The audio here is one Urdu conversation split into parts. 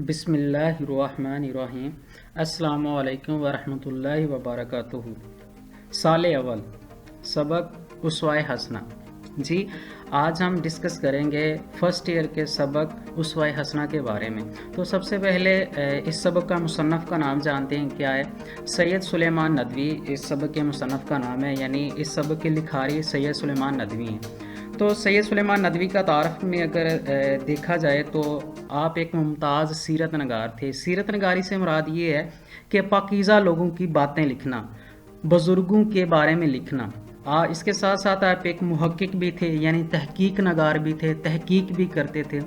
بسم اللہ الرحمن الرحیم۔ السلام علیکم ورحمۃ اللہ وبرکاتہ۔ سال اول سبق اسوہ حسنہ۔ جی آج ہم ڈسکس کریں گے فرسٹ ایئر کے سبق اسوہ حسنہ کے بارے میں۔ تو سب سے پہلے اس سبق کا مصنف کا نام جانتے ہیں کیا ہے؟ سید سلیمان ندوی اس سبق کے مصنف کا نام ہے، یعنی اس سبق کے لکھاری سید سلیمان ندوی ہیں۔ تو سید سلیمان ندوی کا تعارف میں اگر دیکھا جائے تو آپ ایک ممتاز سیرت نگار تھے۔ سیرت نگاری سے مراد یہ ہے کہ پاکیزہ لوگوں کی باتیں لکھنا، بزرگوں کے بارے میں لکھنا۔ اس کے ساتھ ساتھ آپ ایک محقق بھی تھے، یعنی تحقیق نگار بھی تھے، تحقیق بھی کرتے تھے۔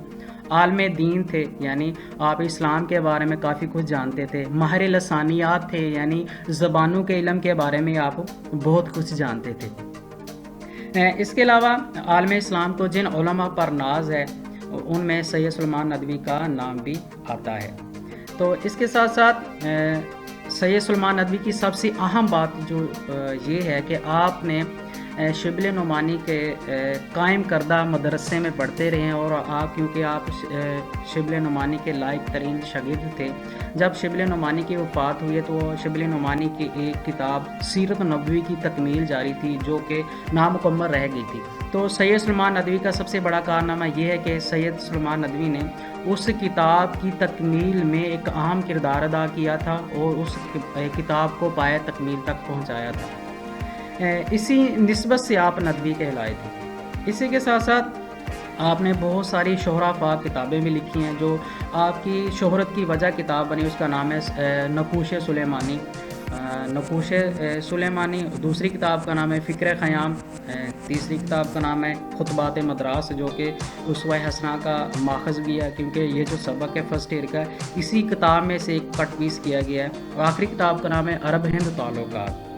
عالم دین تھے، یعنی آپ اسلام کے بارے میں کافی کچھ جانتے تھے۔ ماہر لسانیات تھے، یعنی زبانوں کے علم کے بارے میں آپ بہت کچھ جانتے تھے۔ اس کے علاوہ عالم اسلام کو جن علماء پر ناز ہے ان میں سید سلیمان ندوی کا نام بھی آتا ہے۔ تو اس کے ساتھ ساتھ سید سلیمان ندوی کی سب سے اہم بات جو یہ ہے کہ آپ نے شبل نعمانی کے قائم کردہ مدرسے میں پڑھتے رہے ہیں، اور کیونکہ آپ شبل نعمانی کے لائق ترین شاگرد تھے۔ جب شبل نعمانی کی وفات ہوئی تو شبل نعمانی کی ایک کتاب سیرت نبوی کی تکمیل جاری تھی جو کہ نامکمل رہ گئی تھی۔ تو سید سلیمان ندوی کا سب سے بڑا کارنامہ یہ ہے کہ سید سلیمان ندوی نے اس کتاب کی تکمیل میں ایک اہم کردار ادا کیا تھا اور اس کتاب کو پایہ تکمیل تک پہنچایا تھا۔ اسی نسبت سے آپ ندوی کہلائے تھے۔ اسی کے ساتھ ساتھ آپ نے بہت ساری شہرہ فاق کتابیں بھی لکھی ہیں۔ جو آپ کی شہرت کی وجہ کتاب بنی اس کا نام ہے نقوش سلیمانی۔ نقوش سلیمانی، دوسری کتاب کا نام ہے فکر خیام، تیسری کتاب کا نام ہے خطبات مدراس جو کہ اسوہ حسنہ کا ماخذ بھی ہے، کیونکہ یہ جو سبق ہے فرسٹ ایئر کا اسی کتاب میں سے ایک کٹ پیس کیا گیا ہے۔ اور آخری کتاب کا نام ہے عرب ہند تعلقات۔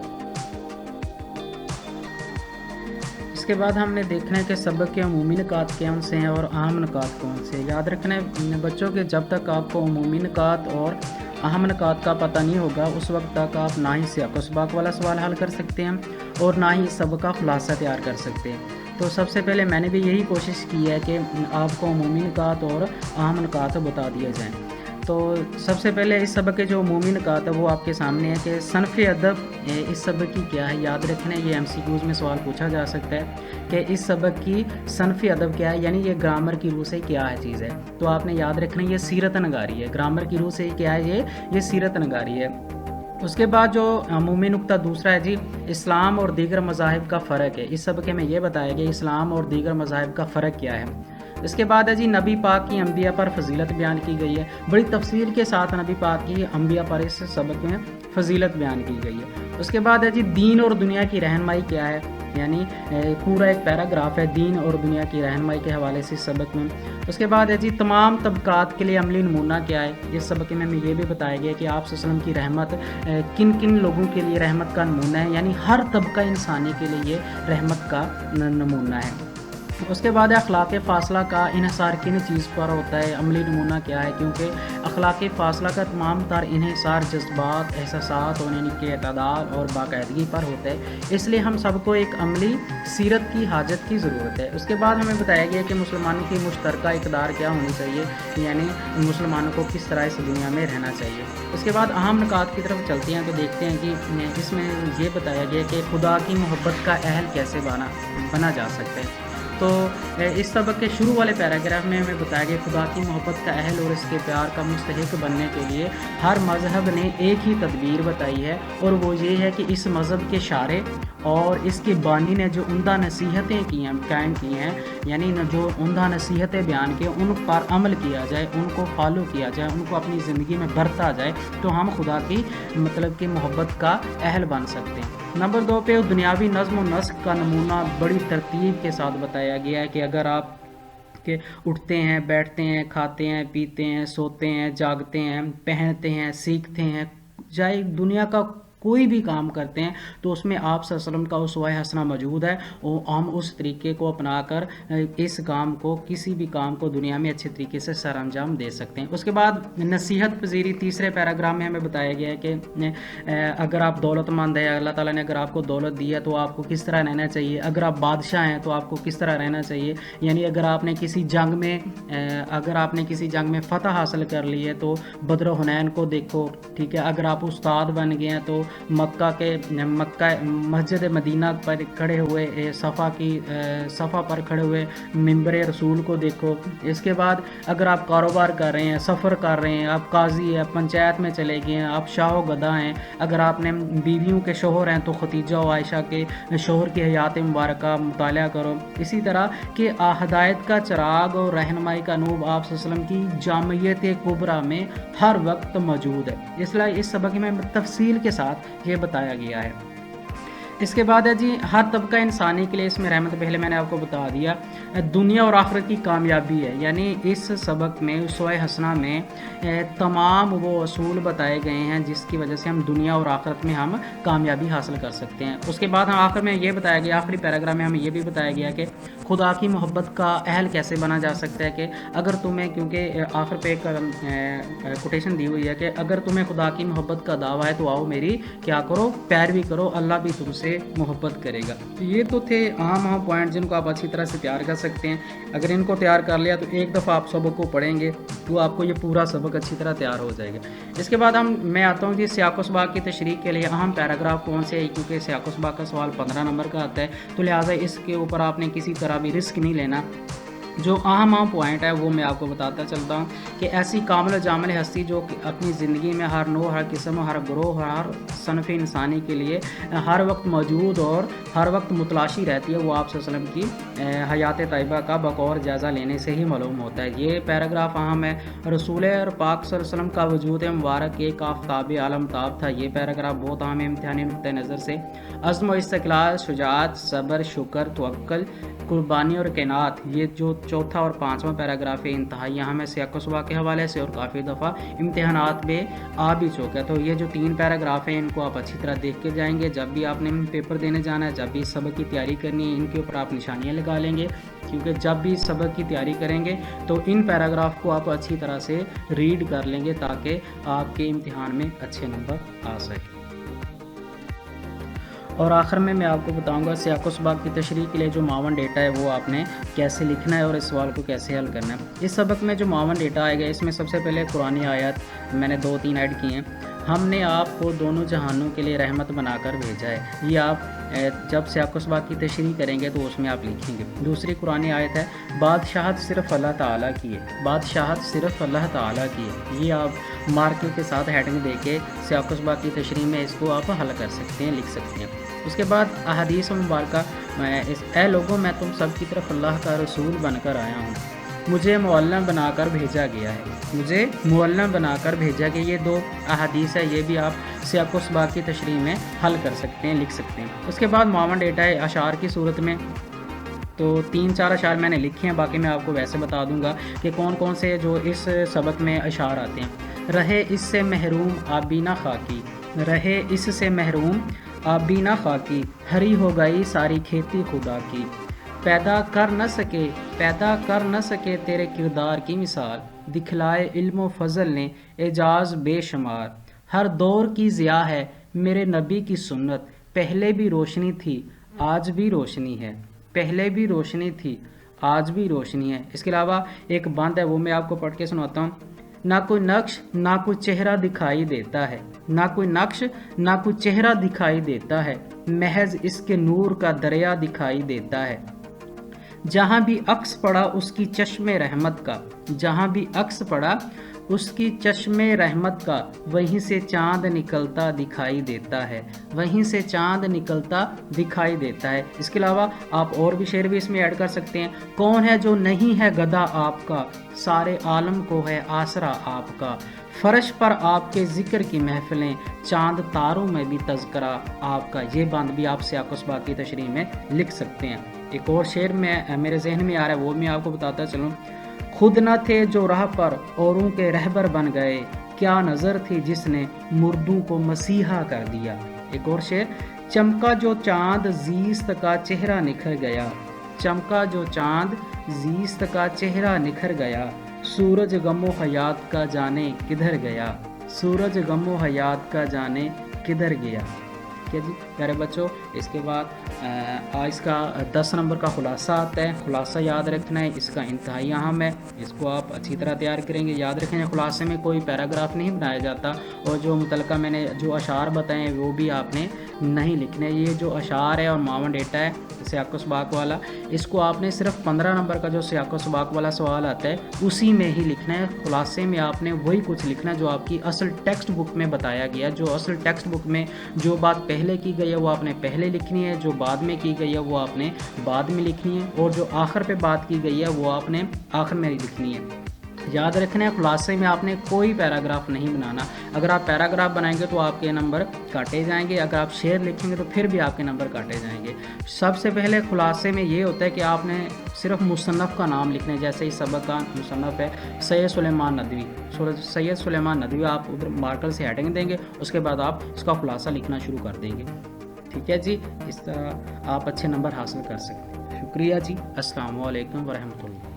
اس کے بعد ہم نے دیکھنا ہے کہ سبق کے عمومی نکات کون سے ہیں اور اہم نکات کون سے ہیں۔ یاد رکھنا ہے بچوں کہ جب تک آپ کو عمومی نکات اور اہم نکات کا پتہ نہیں ہوگا اس وقت تک آپ نہ ہی سیاق و سباق والا سوال حل کر سکتے ہیں اور نہ ہی سبق کا خلاصہ تیار کر سکتے ہیں۔ تو سب سے پہلے میں نے بھی یہی کوشش کی ہے کہ آپ کو عمومی نکات اور اہم نکات بتا دیے جائیں۔ تو سب سے پہلے اس سبق کے جو عمومی نکات ہے وہ آپ کے سامنے ہے کہ صنف ادب اس سبق کی کیا ہے۔ یاد رکھنے یہ MCQs میں سوال پوچھا جا سکتا ہے کہ اس سبق کی صنف ادب کیا ہے، یعنی یہ گرامر کی روح سے کیا ہے چیز ہے۔ تو آپ نے یاد رکھنا یہ سیرت نگاری ہے۔ گرامر کی روح سے کیا ہے، یہ سیرت نگاری ہے۔ اس کے بعد جو عمومی نقطہ دوسرا ہے جی اسلام اور دیگر مذاہب کا فرق ہے۔ اس سبق میں یہ بتایا گیا اسلام اور دیگر مذاہب کا فرق کیا ہے۔ اس کے بعد ہے جی نبی پاک کی انبیاء پر فضیلت بیان کی گئی ہے۔ بڑی تفصیل کے ساتھ نبی پاک کی انبیاء پر اس سبق میں فضیلت بیان کی گئی ہے۔ اس کے بعد ہے جی دین اور دنیا کی رہنمائی کیا ہے، یعنی پورا ایک پیراگراف ہے دین اور دنیا کی رہنمائی کے حوالے سے سبق میں۔ اس کے بعد ہے جی تمام طبقات کے لیے عملی نمونہ کیا ہے۔ اس سبق میں ہمیں یہ بھی بتایا گیا کہ آپ صلی اللہ علیہ وسلم کی رحمت کن کن لوگوں کے لیے رحمت کا نمونہ ہے، یعنی ہر طبقہ انسانی کے لیے یہ رحمت کا نمونہ ہے۔ اس کے بعد اخلاق فاصلہ کا انحصار کن چیز پر ہوتا ہے، عملی نمونہ کیا ہے، کیونکہ اخلاق فاصلہ کا تمام تر انحصار جذبات، احساسات اور یعنی کہ اعتدال اور باقاعدگی پر ہوتا ہے، اس لیے ہم سب کو ایک عملی سیرت کی حاجت کی ضرورت ہے۔ اس کے بعد ہمیں بتایا گیا کہ مسلمانوں کی مشترکہ اقدار کیا ہونی چاہیے، یعنی مسلمانوں کو کس طرح اس دنیا میں رہنا چاہیے۔ اس کے بعد اہم نکات کی طرف چلتے ہیں تو دیکھتے ہیں کہ اس میں یہ بتایا گیا کہ خدا کی محبت کا اہل کیسے بنا جا سکتا ہے۔ تو اس سبق کے شروع والے پیراگراف میں ہمیں بتایا گیا خدا کی محبت کا اہل اور اس کے پیار کا مستحق بننے کے لیے ہر مذہب نے ایک ہی تدبیر بتائی ہے، اور وہ یہ ہے کہ اس مذہب کے شارع اور اس کے بانی نے جو عمدہ نصیحتیں کی ہیں قائم کی ہیں، یعنی جو عمدہ نصیحتیں بیان کی ان پر عمل کیا جائے، ان کو فالو کیا جائے، ان کو اپنی زندگی میں برتا جائے تو ہم خدا کی مطلب کہ محبت کا اہل بن سکتے ہیں۔ نمبر 2 پہ دنیاوی نظم و نسق کا نمونہ بڑی ترتیب کے ساتھ بتایا گیا ہے کہ اگر آپ کہ اٹھتے ہیں، بیٹھتے ہیں، کھاتے ہیں، پیتے ہیں، سوتے ہیں، جاگتے ہیں، پہنتے ہیں، سیکھتے ہیں، چاہے دنیا کا کوئی بھی کام کرتے ہیں تو اس میں آپ صلی اللہ علیہ وسلم کا اسوہ حسنہ موجود ہے، اور ہم اس طریقے کو اپنا کر اس کام کو، کسی بھی کام کو دنیا میں اچھے طریقے سے سر انجام دے سکتے ہیں۔ اس کے بعد نصیحت پذیری تیسرے پیراگراف میں ہمیں بتایا گیا ہے کہ اگر آپ دولت مند ہیں، اللہ تعالیٰ نے اگر آپ کو دولت دی ہے تو آپ کو کس طرح رہنا چاہیے، اگر آپ بادشاہ ہیں تو آپ کو کس طرح رہنا چاہیے، یعنی اگر آپ نے کسی جنگ میں فتح حاصل کر لی ہے تو بدر و حنین کو دیکھو، ٹھیک ہے۔ اگر آپ استاد بن گئے ہیں تو مکہ مسجد مدینہ پر کھڑے ہوئے صفا پر کھڑے ہوئے منبر رسول کو دیکھو۔ اس کے بعد اگر آپ کاروبار کر رہے ہیں، سفر کر رہے ہیں، آپ قاضی ہیں، پنچایت میں چلے گئے ہیں، آپ شاہ و گدا ہیں، اگر آپ نے بیویوں کے شوہر ہیں تو خدیجہ و عائشہ کے شوہر کی حیات مبارکہ مطالعہ کرو۔ اسی طرح کہ ہدایت کا چراغ اور رہنمائی کا نور آپ صلی اللہ علیہ وسلم کی جامعیت کبریٰ میں ہر وقت موجود ہے، اس لیے اس سبق میں تفصیل کے ساتھ یہ بتایا گیا ہے۔ اس کے بعد ہے جی ہر طبقہ انسانی کے لیے اس میں رحمت، پہلے میں نے آپ کو بتا دیا، دنیا اور آخرت کی کامیابی ہے، یعنی اس سبق میں اسوہ حسنہ میں تمام وہ اصول بتائے گئے ہیں جس کی وجہ سے ہم دنیا اور آخرت میں ہم کامیابی حاصل کر سکتے ہیں۔ اس کے بعد ہم آخر میں یہ بتایا گیا، آخری پیراگراف میں ہمیں یہ بھی بتایا گیا کہ خدا کی محبت کا اہل کیسے بنا جا سکتا ہے، کہ اگر تمہیں، کیونکہ آخر پہ ایک کوٹیشن دی ہوئی ہے کہ اگر تمہیں خدا کی محبت کا دعویٰ ہے تو آؤ میری کیا کرو، پیروی کرو، اللہ بھی تم سے محبت کرے گا۔ یہ تو تھے عام پوائنٹ جن کو آپ اچھی طرح سے تیار کر سکتے ہیں۔ اگر ان کو تیار کر لیا تو ایک دفعہ آپ سبق کو پڑھیں گے تو آپ کو یہ پورا سبق اچھی طرح تیار ہو جائے گا۔ اس کے بعد میں آتا ہوں کہ سیاق و سباق کی تشریح کے لیے اہم پیراگراف کون سے ہے، کیونکہ سیاق و سباق کا سوال 15 نمبر کا آتا ہے، تو لہٰذا اس کے اوپر آپ نے کسی طرح بھی رسک نہیں لینا۔ جو اہم پوائنٹ ہے وہ میں آپ کو بتاتا چلتا ہوں کہ ایسی کامل و جامل ہستی جو اپنی زندگی میں ہر نوع، ہر قسم، ہر گروہ، ہر صنف انسانی کے لیے ہر وقت موجود اور ہر وقت متلاشی رہتی ہے، وہ آپ صلی اللہ علیہ وسلم کی حیات طیبہ کا بقور جائزہ لینے سے ہی معلوم ہوتا ہے۔ یہ پیراگراف اہم ہے۔ رسول اور پاک صلی اللہ علیہ وسلم کا وجود مبارک ایک آفتاب عالم تاب تھا، یہ پیراگراف بہت اہم ہے امتحانی نقطۂ نظر سے۔ عزم و استقلال، شجاعت، صبر، شکر، توکل، قربانی اور قناعت، یہ جو چوتھا اور پانچواں پیراگراف ہے انتہائی اہم ہے سیاق و سباق کے حوالے سے، اور کافی دفعہ امتحانات میں آ بھی چکا ہے۔ تو یہ جو 3 پیراگراف ہیں ان کو آپ اچھی طرح دیکھ کے جائیں گے، جب بھی آپ نے پیپر دینے جانا ہے، جب بھی اس سبق کی تیاری کرنی ہے، ان کے اوپر آپ نشانیاں لگا لیں گے، کیونکہ جب بھی اس سبق کی تیاری کریں گے تو ان پیراگراف کو آپ اچھی طرح سے ریڈ کر لیں گے تاکہ آپ کے امتحان میں اچھے نمبر آ سکیں۔ اور آخر میں آپ کو بتاؤں گا سیاق و سباق کی تشریح کے لیے جو معاون ڈیٹا ہے وہ آپ نے کیسے لکھنا ہے اور اس سوال کو کیسے حل کرنا ہے۔ اس سبق میں جو معاون ڈیٹا آئے گا اس میں سب سے پہلے قرآن آیات میں نے 2-3 ایڈ کی ہیں۔ ہم نے آپ کو دونوں جہانوں کے لیے رحمت بنا کر بھیجا ہے، یہ آپ جب سیاق و سباق کی تشریح کریں گے تو اس میں آپ لکھیں گے۔ دوسری قرآن آیت ہے، بادشاہت صرف اللہ تعالیٰ کی ہے، بادشاہت صرف اللہ تعالیٰ کی ہے، یہ آپ مارکر کے ساتھ ہیڈنگ دے کے سیاق و سباق کی تشریح میں اس کو آپ حل کر سکتے ہیں، لکھ سکتے ہیں۔ اس کے بعد احادیث مبارکہ، اے لوگوں میں تم سب کی طرف اللہ کا رسول بن کر آیا ہوں، مجھے معلم بنا کر بھیجا گیا ہے، مجھے معلم بنا کر بھیجا گیا۔ یہ 2 احادیث ہے، یہ بھی آپ سیاق و سباق کی تشریح میں حل کر سکتے ہیں، لکھ سکتے ہیں۔ اس کے بعد معاون ڈیٹا ہے اشعار کی صورت میں، تو 3-4 اشعار میں نے لکھے ہیں، باقی میں آپ کو ویسے بتا دوں گا کہ کون کون سے جو اس سبق میں اشعار آتے ہیں۔ رہے اس سے محروم آبینہ خاکی، رہے اس سے محروم آبینہ خاکی، ہری ہو گئی ساری کھیتی خدا کی، پیدا کر نہ سکے تیرے کردار کی مثال، دکھلائے علم و فضل نے اعجاز بے شمار، ہر دور کی ضیاء ہے میرے نبی کی سنت، پہلے بھی روشنی تھی آج بھی روشنی ہے، پہلے بھی روشنی تھی آج بھی روشنی ہے۔ اس کے علاوہ ایک بند ہے وہ میں آپ کو پڑھ کے سناتا ہوں۔ نہ کوئی نقش نہ کوئی چہرہ دکھائی دیتا ہے، نہ کوئی نقش نہ کوئی چہرہ دکھائی دیتا ہے، محض اس کے نور کا دریا دکھائی دیتا ہے، جہاں بھی عکس پڑا اس کی چشم رحمت کا، جہاں بھی عکس پڑا اس کی چشم رحمت کا، وہیں سے چاند نکلتا دکھائی دیتا ہے، وہیں سے چاند نکلتا دکھائی دیتا ہے۔ اس کے علاوہ آپ اور بھی شعر بھی اس میں ایڈ کر سکتے ہیں۔ کون ہے جو نہیں ہے گدا آپ کا، سارے عالم کو ہے آسرا آپ کا، فرش پر آپ کے ذکر کی محفلیں، چاند تاروں میں بھی تذکرہ آپ کا۔ یہ بند بھی آپ سیاق و سباق کی تشریح میں لکھ سکتے ہیں۔ ایک اور شعر میں میرے ذہن میں آ رہا ہے وہ میں آپ کو بتاتا چلوں۔ خود نہ تھے جو راہ پر اوروں کے رہبر بن گئے، کیا نظر تھی جس نے مردوں کو مسیحا کر دیا، ایک اور شعر، چمکا جو چاند زیست کا چہرہ نکھر گیا، چمکا جو چاند زیست کا چہرہ نکھر گیا، سورج غم و حیات کا جانے کدھر گیا، سورج غم و حیات کا جانے کدھر گیا۔ ٹھیک ہے جی پیارے بچوں، اس کے بعد اس کا 10 نمبر کا خلاصہ آتا ہے۔ خلاصہ یاد رکھنا ہے، اس کا انتہائی اہم ہے، اس کو آپ اچھی طرح تیار کریں گے۔ یاد رکھیں خلاصے میں کوئی پیراگراف نہیں بنایا جاتا، اور جو متعلقہ میں نے جو اشعار بتائے وہ بھی آپ نے نہیں لکھنے۔ یہ جو اشعار ہے اور 52 ڈیٹا ہے سیاق و سباق والا، اس کو آپ نے صرف 15 نمبر کا جو سیاق و سباق والا سوال آتا ہے اسی میں ہی لکھنا ہے۔ خلاصے میں آپ نے وہی کچھ لکھنا ہے جو آپ کی اصل ٹیکسٹ بک میں بتایا گیا، جو اصل ٹیکسٹ بک میں جو بات پہلے کی گئی ہے وہ آپ نے پہلے لکھنی ہے، جو بعد میں کی گئی ہے وہ آپ نے بعد میں لکھنی ہے، اور جو آخر پہ بات کی گئی ہے وہ آپ نے آخر میں لکھنی ہے۔ یاد رکھنا ہے خلاصے میں آپ نے کوئی پیراگراف نہیں بنانا۔ اگر آپ پیراگراف بنائیں گے تو آپ کے نمبر کاٹے جائیں گے، اگر آپ شعر لکھیں گے تو پھر بھی آپ کے نمبر کاٹے جائیں گے۔ سب سے پہلے خلاصے میں یہ ہوتا ہے کہ آپ نے صرف مصنف کا نام لکھنا ہے، جیسے اس سبق کا مصنف ہے سید سلیمان ندوی، سید سلیمان ندوی آپ ادھر مارکر سے ہیڈنگ دیں گے، اس کے بعد آپ اس کا خلاصہ لکھنا شروع کر دیں گے۔ ٹھیک ہے جی، اس طرح آپ اچھے نمبر حاصل کر سکتے ہیں۔ شکریہ جی، السلام علیکم ورحمۃ اللہ۔